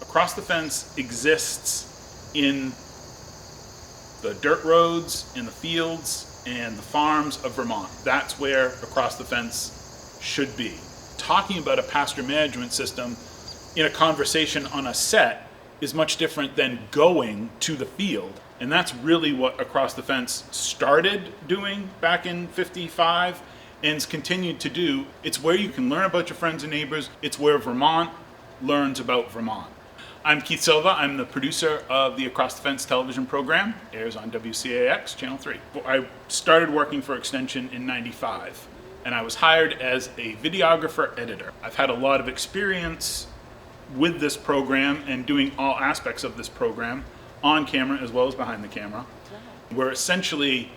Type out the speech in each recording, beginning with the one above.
Across the Fence exists in the dirt roads, in the fields, and the farms of Vermont. That's where Across the Fence should be. Talking about a pasture management system in a conversation on a set is much different than going to the field. And that's really what Across the Fence started doing back in '55 and has continued to do. It's where you can learn about your friends and neighbors. It's where Vermont learns about Vermont. I'm Keith Silva. I'm the producer of the Across the Fence television program. It airs on WCAX Channel 3. I started working for Extension in '95, and I was hired as a videographer editor. I've had a lot of experience with this program and doing all aspects of this program on camera as well as behind the camera. We're essentially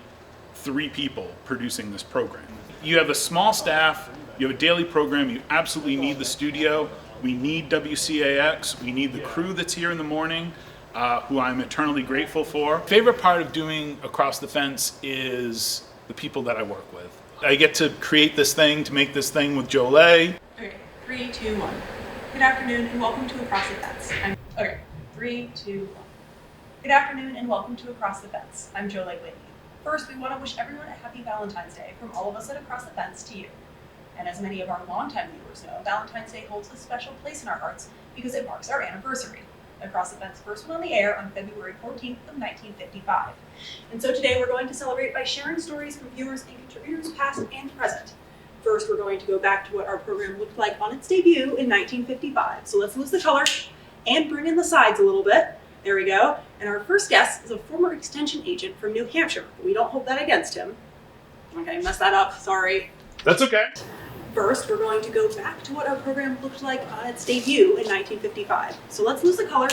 3 people producing this program. You have a small staff, you have a daily program, you absolutely need the studio. We need WCAX, we need the crew that's here in the morning, who I'm eternally grateful for. Favorite part of doing Across the Fence is the people that I work with. I get to create this thing, to make this thing with Jolie. Okay, 3, 2, 1. Good afternoon and welcome to Across the Fence. 3, 2, 1. Good afternoon and welcome to Across the Fence. I'm Jolie Whitney. First, we want to wish everyone a happy Valentine's Day from all of us at Across the Fence to you. And as many of our longtime viewers know, Valentine's Day holds a special place in our hearts because it marks our anniversary. Across the Fence first went on the air on February 14th of 1955. And so today we're going to celebrate by sharing stories from viewers and contributors past and present. First, we're going to go back to what our program looked like on its debut in 1955. So let's lose the color and bring in the sides a little bit. There we go. And our first guest is a former extension agent from New Hampshire. We don't hold that against him. Okay, messed that up, sorry. That's okay. First, we're going to go back to what our program looked like on its debut in 1955. So let's lose the color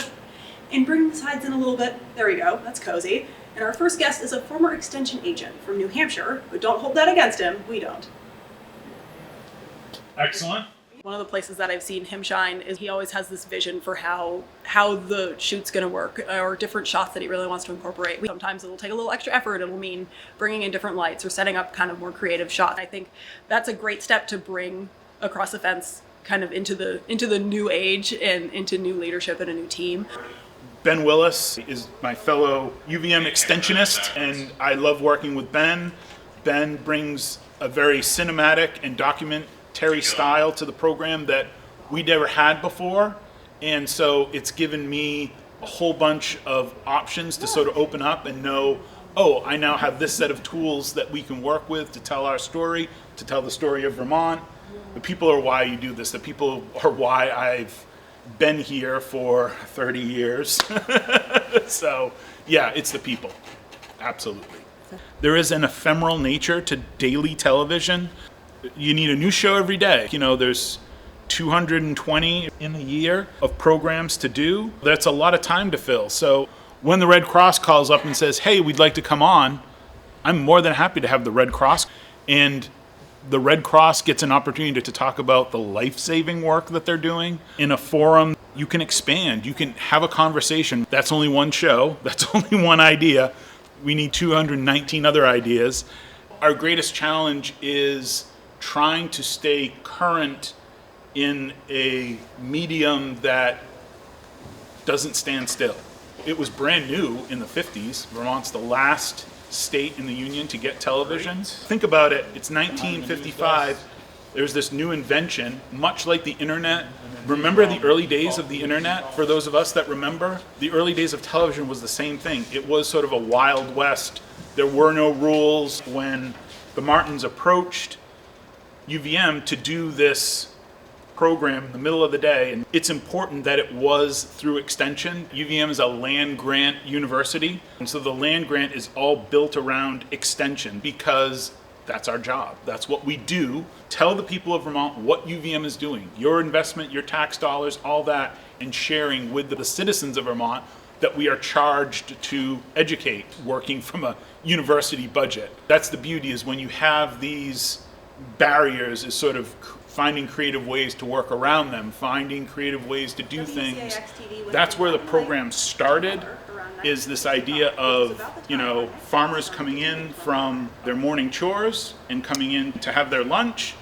and bring the sides in a little bit. There we go, that's cozy. And our first guest is a former extension agent from New Hampshire, but don't hold that against him, we don't. Excellent. One of the places that I've seen him shine is he always has this vision for how the shoot's gonna work, or different shots that he really wants to incorporate. Sometimes it'll take a little extra effort. It'll mean bringing in different lights or setting up kind of more creative shots. I think that's a great step to bring Across the Fence kind of into the new age and into new leadership and a new team. Ben Willis is my fellow UVM extensionist, and I love working with Ben. Ben brings a very cinematic and documentary style to the program that we never had before, and so it's given me a whole bunch of options to sort of open up and know, oh, I now have this set of tools that we can work with to tell our story, to tell the story of Vermont. The people are why you do this. The people are why I've been here for 30 years. So yeah, it's the people, absolutely. There is an ephemeral nature to daily television. You need a new show every day. You know, there's 220 in a year of programs to do. That's a lot of time to fill. So when the Red Cross calls up and says, hey, we'd like to come on, I'm more than happy to have the Red Cross. And the Red Cross gets an opportunity to talk about the life-saving work that they're doing in a forum. You can expand, you can have a conversation. That's only one show, that's only one idea. We need 219 other ideas. Our greatest challenge is trying to stay current in a medium that doesn't stand still. It was brand new in the 50s. Vermont's the last state in the union to get television. Think about it, it's 1955. There's this new invention, much like the internet. Remember the early days of the internet? For those of us that remember, the early days of television was the same thing. It was sort of a Wild West. There were no rules. When the Martins approached UVM to do this program in the middle of the day, and it's important that it was through extension. UVM is a land grant university, and so the land grant is all built around extension because that's our job. That's what we do. Tell the people of Vermont what UVM is doing, your investment, your tax dollars, all that, and sharing with the citizens of Vermont that we are charged to educate, working from a university budget. That's the beauty, is when you have these barriers, is sort of finding creative ways to work around them, finding creative ways to do things. That's where the program started, is this idea of, you know, farmers coming in from their morning chores and coming in to have their lunch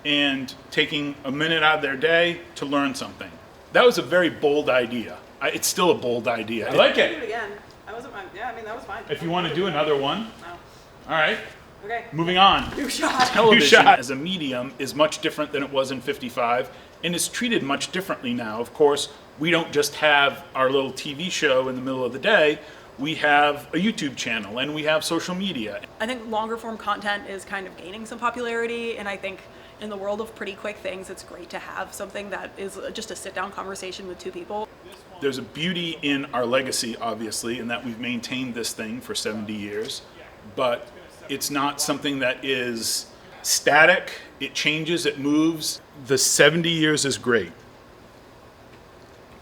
and taking a minute out of their day to learn something. That was a very bold idea. It's still a bold idea. I like Do it. it again. That wasn't mine. Yeah, I mean, that was fine. If you want to do another one. No. All right, Okay. moving on. New shot. Television as a medium is much different than it was in 55 and is treated much differently now. Of course, we don't just have our little TV show in the middle of the day. We have a YouTube channel and we have social media. I think longer form content is kind of gaining some popularity, and I think in the world of pretty quick things, it's great to have something that is just a sit down conversation with two people. There's a beauty in our legacy, obviously, in that we've maintained this thing for 70 years, but it's not something that is static. It changes, it moves. The 70 years is great.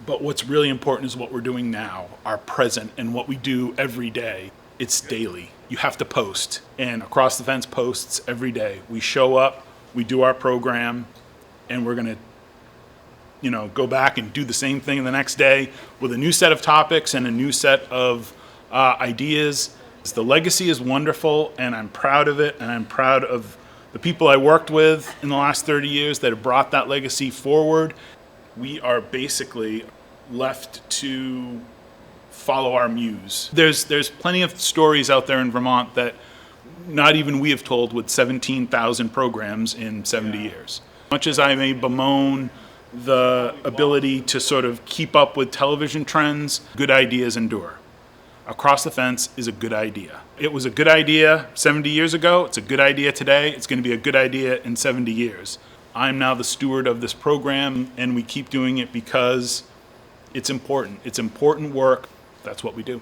But what's really important is what we're doing now, our present, and what we do every day. It's daily. You have to post. And Across the Fence posts every day. We show up, we do our program, and we're going to go back and do the same thing the next day with a new set of topics and a new set of ideas. The legacy is wonderful, and I'm proud of it, and I'm proud of the people I worked with in the last 30 years that have brought that legacy forward. We are basically left to follow our muse. There's plenty of stories out there in Vermont that not even we have told with 17,000 programs in 70 years. Much as I may bemoan the ability to sort of keep up with television trends, good ideas endure. Across the Fence is a good idea. It was a good idea 70 years ago. It's a good idea today. It's going to be a good idea in 70 years. I'm now the steward of this program, and we keep doing it because it's important. It's important work. That's what we do.